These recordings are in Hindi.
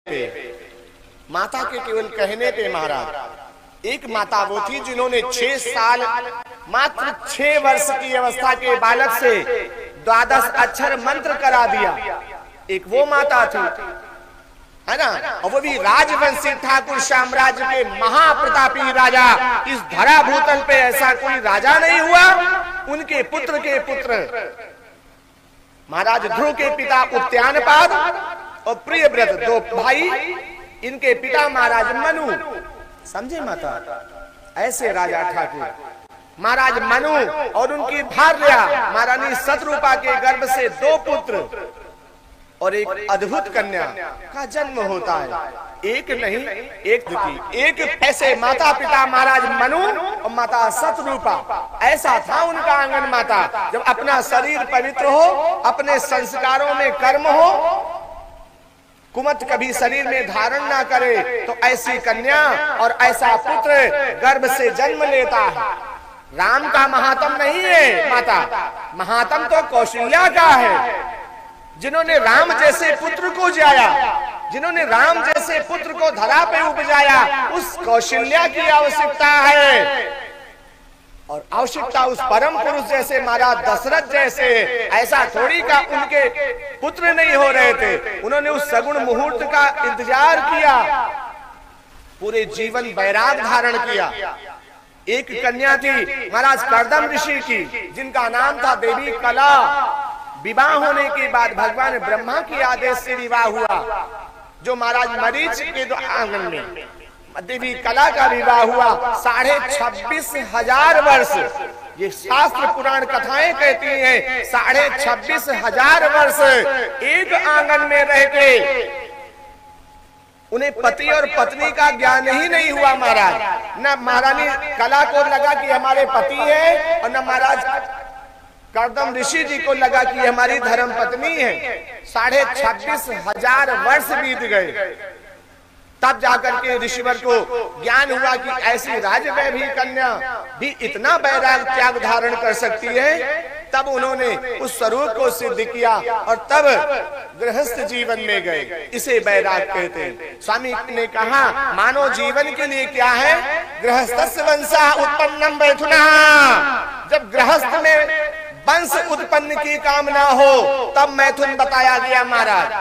पे, माता के केवल कहने पे महाराज। एक माता वो थी जिन्होंने 6 साल, मात्र 6 वर्ष की अवस्था के बालक से 12 अक्षर मंत्र करा दिया। एक वो माता थी, है ना, और वो भी राजवंशी ठाकुर साम्राज्य के महाप्रतापी राजा। इस धरा भूतल पे ऐसा कोई राजा नहीं हुआ। उनके पुत्र के पुत्र महाराज ध्रुव के पिता उद्यानपाद और प्रियव्रत 2 भाई, इनके पिता महाराज मनु। समझे माता, ऐसे राजा ठाकुर महाराज मनु और उनकी भार्या महारानी शतरूपा के गर्भ से 2 पुत्र और एक अद्भुत कन्या का जन्म होता है। एक नहीं, एक ऐसे माता पिता महाराज मनु और माता शतरूपा, ऐसा था उनका आंगन माता। जब अपना शरीर पवित्र हो, अपने संस्कारों में कर्म हो, कुमत कभी शरीर में धारण ना करे, तो ऐसी कन्या और ऐसा पुत्र गर्भ से जन्म लेता है। राम का महात्म नहीं है माता, महात्म तो कौशल्या का है, जिन्होंने राम जैसे पुत्र को जाया, जिन्होंने राम जैसे पुत्र को धरा पे उपजाया। उस कौशल्या की आवश्यकता है, और आवश्यकता उस परम पुरुष जैसे महाराज दशरथ जैसे। ऐसा थोड़ी का उनके पुत्र नहीं हो रहे थे, उन्होंने उस सगुण मुहूर्त का इंतजार किया, पूरे जीवन वैराग धारण किया। एक कन्या थी महाराज कर्दम ऋषि की, जिनका नाम था देवी कला। विवाह होने के बाद भगवान ब्रह्मा के आदेश से विवाह हुआ, जो महाराज मरीच के आंगन में देवी कला का विवाह हुआ। 26,500 वर्ष, ये शास्त्र पुराण कथाएं कहती हैं, 26,500 वर्ष एक आंगन में रह के उन्हें पति और पत्नी का ज्ञान ही नहीं हुआ महाराज। न महारानी कला को लगा कि हमारे पति है, और न महाराज कर्दम ऋषि जी को लगा कि हमारी धर्म पत्नी है। 26,500 वर्ष बीत गए, तब जाकर के ऋषिवर को ज्ञान हुआ कि ऐसी राजवैभवी कन्या भी इतना वैराग त्याग धारण कर सकती है। तब उन्होंने उस स्वरूप को सिद्ध किया, और तब गृहस्थ जीवन में गए। इसे वैराग कहते हैं। स्वामी ने कहा, मानव जीवन के लिए क्या है? गृहस्थस्य वंशः उत्पन्नम मैथुना। जब गृहस्थ में वंश उत्पन्न की कामना हो, तब मैथुन बताया गया महाराज।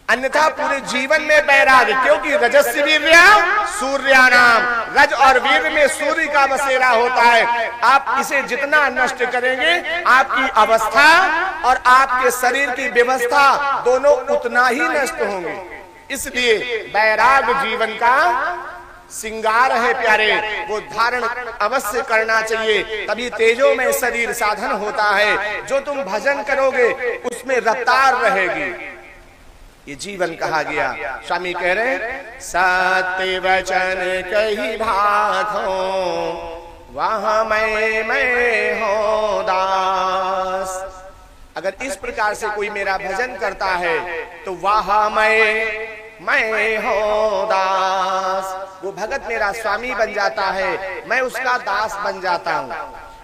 अन्यथा पूरे जीवन में वैराग, क्योंकि रजस्य वीर्या सूर्यानाम, रज और वीर में सूर्य का बसेरा होता है। आप इसे जितना नष्ट करेंगे, आपकी अवस्था और आपके शरीर की व्यवस्था दोनों उतना ही नष्ट होंगे। इसलिए वैराग जीवन का सिंगार है प्यारे, वो धारण अवश्य करना चाहिए, तभी तेजो में शरीर साधन होता है। जो तुम भजन करोगे उसमें रफ्तार रहेगी। ये जीवन कहा गया। स्वामी कह रहे हैं, सत्य वचन कही भाथो, वहां मैं हो दास। अगर इस प्रकार से कोई मेरा भजन करता है, तो वहां मैं हो दास। वो भगत मेरा स्वामी बन जाता है, मैं उसका दास बन जाता हूँ।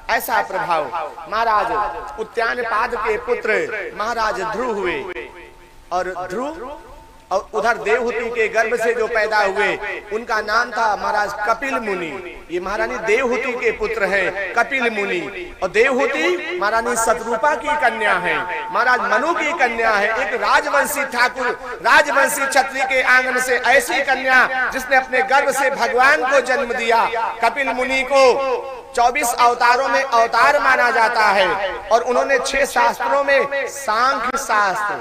ऐसा प्रभाव महाराज उद्यानपाद के पुत्र महाराज ध्रुव हुए, और ध्रुव और उधर देवहूति के गर्भ से जो पैदा हुए, उनका नाम था महाराज कपिल मुनि। ये महारानी देवहूति के पुत्र हैं, कपिल मुनि। और देवहूति महारानी शतरूपा की कन्या है, महाराज मनु की कन्या है। एक राजवंशी ठाकुर, राजवंशी क्षत्रिय के आंगन से ऐसी कन्या जिसने अपने गर्भ से भगवान को जन्म दिया। कपिल मुनि को 24 अवतारों में अवतार माना जाता है, और उन्होंने 6 शास्त्रों में सांख्य शास्त्र,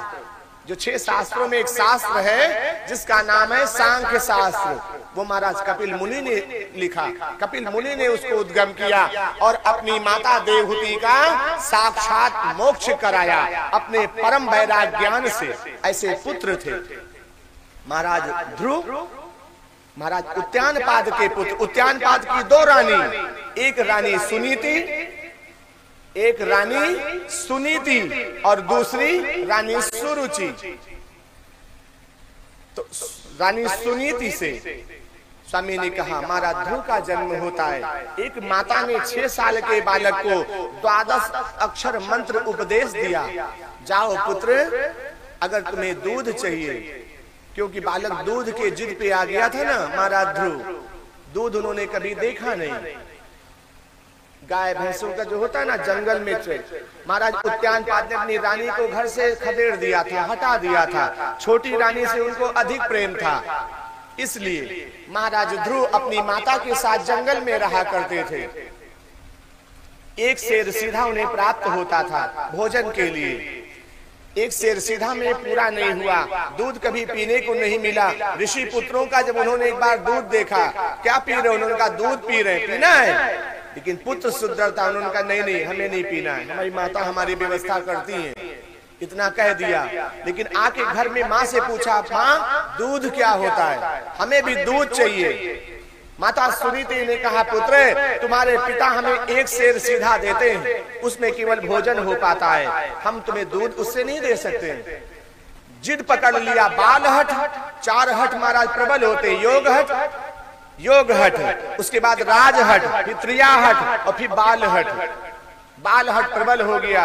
जो 6 शास्त्रों में एक शास्त्र है जिसका नाम है सांख्य शास्त्र, वो महाराज कपिल मुनि ने लिखा। कपिल मुनि ने उसको उद्गम किया और अपनी माता देवहूति का साक्षात मोक्ष कराया अपने परम वैराग ज्ञान से। ऐसे पुत्र थे महाराज ध्रुव, महाराज उद्यानपाद के पुत्र। उद्यानपाद की 2 रानी, एक रानी सुनीति, एक रानी सुनीति और दूसरी रानी सुरुचि। तो रानी सुनीति से स्वामी ने कहा, महाराज ध्रुव का जन्म होता है। एक माता ने 6 साल के बालक को 12 अक्षर मंत्र उपदेश दिया। जाओ पुत्र, अगर तुम्हें दूध चाहिए क्योंकि बालक दूध के जिद पे आ गया था ना महाराज ध्रुव, दूध उन्होंने कभी देखा नहीं। गाय भैंसों का जो होता है ना जंगल में महाराज उद्यानपाद ने अपनी रानी को घर से खदेड़ दिया था, हटा दिया था। छोटी रानी से उनको अधिक प्रेम था, इसलिए महाराज ध्रुव अपनी माता के साथ जंगल में रहा करते थे। एक शेर सीधा उन्हें प्राप्त होता था भोजन के लिए। एक शेर सीधा में पूरा नहीं हुआ, दूध कभी पीने को नहीं मिला। ऋषि पुत्रों का जब उन्होंने एक बार दूध देखा, क्या पी रहे, उन्होंने कहा दूध पी रहे, पीना है। लेकिन पुत्र सुंदरता, उन्होंने कहा नहीं नहीं हमें नहीं पीना है, हमारी माता हमारी व्यवस्था करती है। इतना कह दिया, लेकिन आके घर में माँ से पूछा, माँ दूध क्या होता है, हमें भी दूध चाहिए। माता सुनीति ने कहा, पुत्र तुम्हारे पिता हमें एक शेर सीधा देते हैं, उसमें केवल भोजन हो पाता है, हम तुम्हें दूध उससे नहीं दे सकते। जिद पकड़ लिया। बाल हट, 4 हट महाराज प्रबल होते, योग हट, उसके बाद राज हट, फिर त्रिया हट और फिर बाल हट। बाल हट प्रबल हो गया।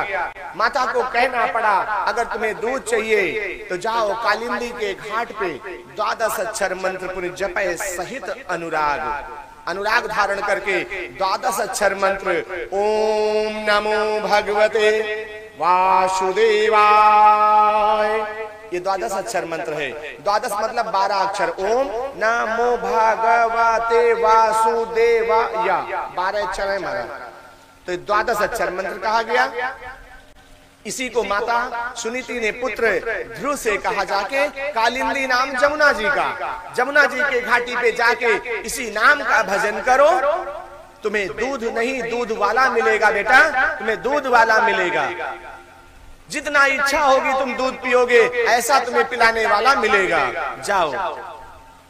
माता को कहना पड़ा, अगर तुम्हें दूध चाहिए तो जाओ कालिंदी के घाट पे 12 अक्षर मंत्र पुण्य जपे सहित अनुराग धारण करके 12 अक्षर मंत्र, ओम नमो भगवते वासुदेवाय, ये 12 अक्षर मंत्र है। 12 मतलब 12 अक्षर। ओम नमो भगवते वासुदेवाय, 12 अक्षर है महाराज, तो 12 अक्षर मंत्र कहा गया। इसी को माता सुनीति ने पुत्र ध्रुव से कहा, जाके कालिंदी नाम जमुना जी का, जमुना जी के घाटी पे जाके इसी नाम का भजन करो, तुम्हें दूध नहीं दूध वाला मिलेगा बेटा, तुम्हें दूध वाला मिलेगा। जितना इच्छा होगी तुम दूध पियोगे, ऐसा तुम्हें पिलाने वाला मिलेगा, जाओ।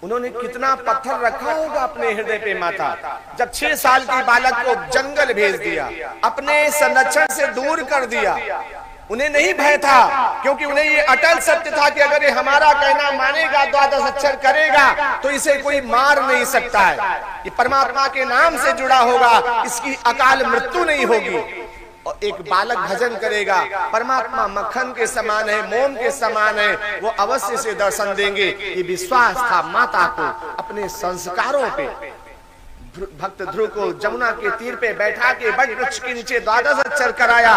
उन्होंने कितना पत्थर रखा होगा अपने हृदय पे माता, जब 6 साल के बालक को जंगल भेज दिया, अपने संरक्षण से दूर कर दिया। उन्हें नहीं भय था, क्योंकि उन्हें ये अटल सत्य था कि अगर ये हमारा कहना मानेगा, 12 अक्षर करेगा, तो इसे कोई मार नहीं सकता है। ये परमात्मा के नाम से जुड़ा होगा, इसकी अकाल मृत्यु नहीं होगी। और एक बालक भजन करेगा, परमात्मा मक्खन के समान है, मोम के समान है, वो अवश्य से दर्शन देंगे। ये विश्वास था माता को अपने संस्कारों पे। भक्त ध्रुव को जमुना के तीर पे बैठा के बट वृक्ष के नीचे 12 अक्षर कराया।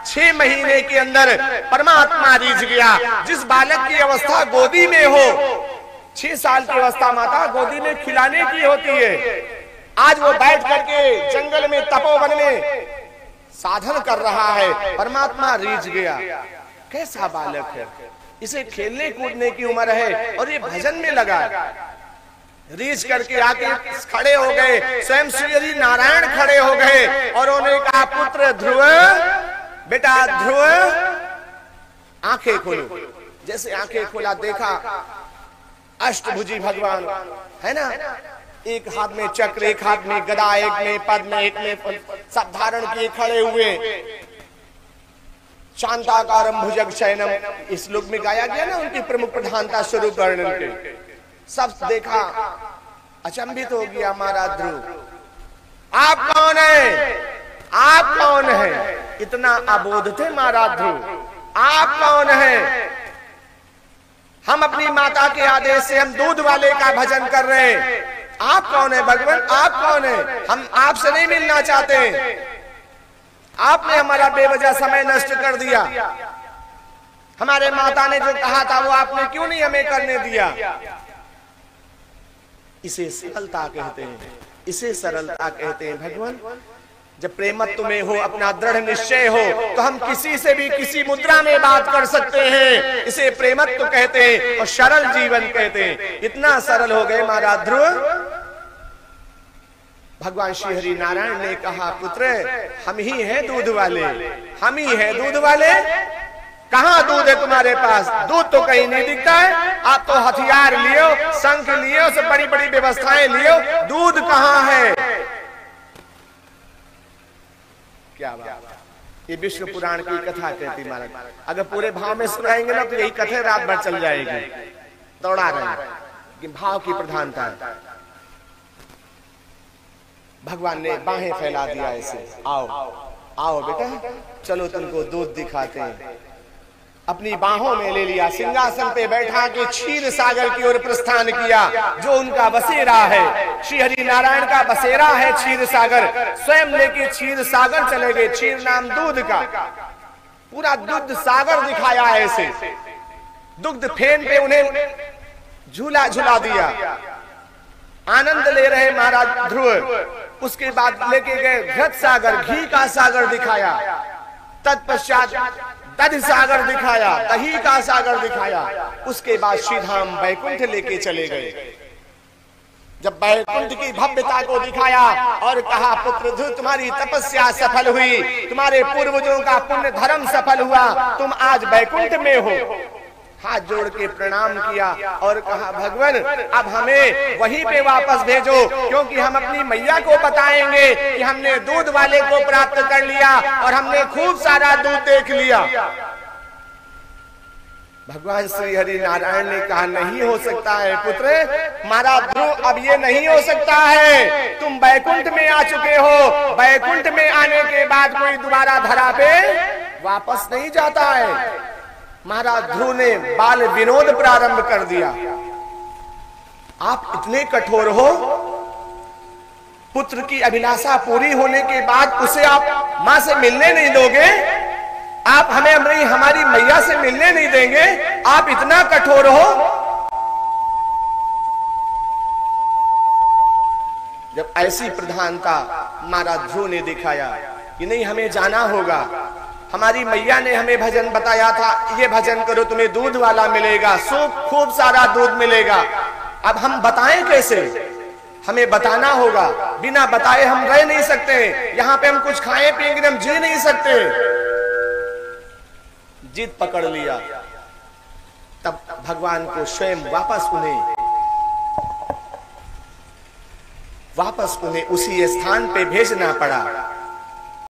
6 महीने के अंदर परमात्मा रीझ गया। जिस बालक की अवस्था गोदी में हो, 6 साल की अवस्था माता गोदी में खिलाने की होती है, आज वो बैठ करके जंगल में तपोवन में साधन कर रहा है, परमात्मा रीझ गया। कैसा बालक है, इसे खेलने कूदने की उम्र है और ये भजन में लगा। रीझ करके आके खड़े हो गए, स्वयं श्री नारायण खड़े हो गए और उन्होंने कहा, पुत्र ध्रुव, बेटा ध्रुव, आंखें खोलो। जैसे आंखें खोला, देखा अष्टभुजी भगवान है ना, एक हाथ में चक्र, एक हाथ में गदा, एक में पद्म, एक में सब धारण किए खड़े हुए। शांताकारम भुजग शयनम, इस श्लोक में गाया गया ना उनकी प्रमुख प्रधानता स्वरूप वर्णन के। सब देखा, अचंभित हो गया महाराज ध्रुव, आप कौन है, आप कौन है? इतना अबोध थे महाराज ध्रुव, आप कौन है? हम अपनी माता के आदेश से हम दूध वाले का भजन कर रहे हैं, आप कौन है भगवान, आप कौन है? हम आपसे नहीं मिलना चाहते, आपने हमारा बेवजह समय नष्ट कर दिया। हमारे माता ने जो कहा था वो आपने क्यों नहीं हमें करने दिया? इसे सरलता कहते हैं, इसे सरलता कहते हैं भगवान। जब प्रेमत्व में हो, अपना दृढ़ निश्चय हो, तो हम किसी से भी किसी मुद्रा में बात कर सकते हैं, इसे प्रेमत्व कहते हैं और सरल जीवन कहते हैं। इतना सरल हो गए महाराज ध्रुव। भगवान श्री हरि नारायण ने कहा, पुत्र हम ही हैं दूध वाले, हम ही हैं दूध वाले। कहाँ दूध है तुम्हारे पास? दूध तो कहीं नहीं दिखता है। आप तो हथियार लियो, शंख लियो, सब बड़ी बड़ी व्यवस्थाएं लियो, दूध कहाँ है? क्या बात, ये विष्णु पुराण की कथा कहती महाराज। अगर पूरे भाव में सुनाएंगे ना तो यही कथा रात भर चल जाएगी, दौड़ा रहे कि भाव की प्रधानता है। भगवान ने बाहें फैला दिया ऐसे, आओ आओ बेटा, चलो तुमको दूध दिखाते हैं। अपनी बाहों में ले लिया, सिंहासन पे बैठा के क्षीर सागर की ओर प्रस्थान किया, जो उनका बसेरा है। श्री हरि नारायण का बसेरा है क्षीर सागर। स्वयं लेके क्षीर सागर चले गए। क्षीर नाम दूध का, पूरा दुग्ध सागर दिखाया ऐसे। दुग्ध फेन पे उन्हें झूला झूला दिया, आनंद ले रहे महाराज ध्रुव। उसके बाद लेके गए घृत सागर, घी का सागर दिखाया। तत्पश्चात दधि सागर दिखाया, दही का सागर दिखाया। उसके बाद श्रीधाम बैकुंठ लेके चले गए। जब बैकुंठ की भव्यता को दिखाया और कहा, पुत्र ध्रुव तुम्हारी तपस्या सफल हुई, तुम्हारे पूर्वजों का पुण्य धर्म सफल हुआ, तुम आज बैकुंठ में हो। हाथ जोड़ के प्रणाम किया और कहा, भगवान अब हमें वहीं पे वापस भेजो, क्योंकि हम अपनी मैया को बताएंगे कि हमने दूध वाले को प्राप्त कर लिया और हमने खूब सारा दूध देख लिया। भगवान श्री हरि नारायण ने कहा, नहीं हो सकता है पुत्र, महाराज ध्रुव अब ये नहीं हो सकता है। तुम बैकुंठ में आ चुके हो, बैकुंठ में आने के बाद कोई दोबारा धरा पे वापस नहीं जाता है। महाराज ध्रुव ने बाल विनोद प्रारंभ कर दिया। आप इतने कठोर हो, पुत्र की अभिलाषा पूरी होने के बाद उसे आप मां से मिलने नहीं दोगे, आप हमें हमारी मैया से मिलने नहीं देंगे, आप इतना कठोर हो। जब ऐसी प्रधानता महाराज ध्रुव ने दिखाया कि नहीं हमें जाना होगा, हमारी मैया ने हमें भजन बताया था, ये भजन करो तुम्हें दूध वाला मिलेगा, खूब सारा दूध मिलेगा। अब हम बताएं कैसे? हमें बताना होगा, बिना बताए हम रह नहीं सकते। यहाँ पे हम कुछ खाए पिएंगे, हम जी नहीं सकते। जिद पकड़ लिया। तब भगवान को स्वयं वापस उन्हें उसी स्थान पे भेजना पड़ा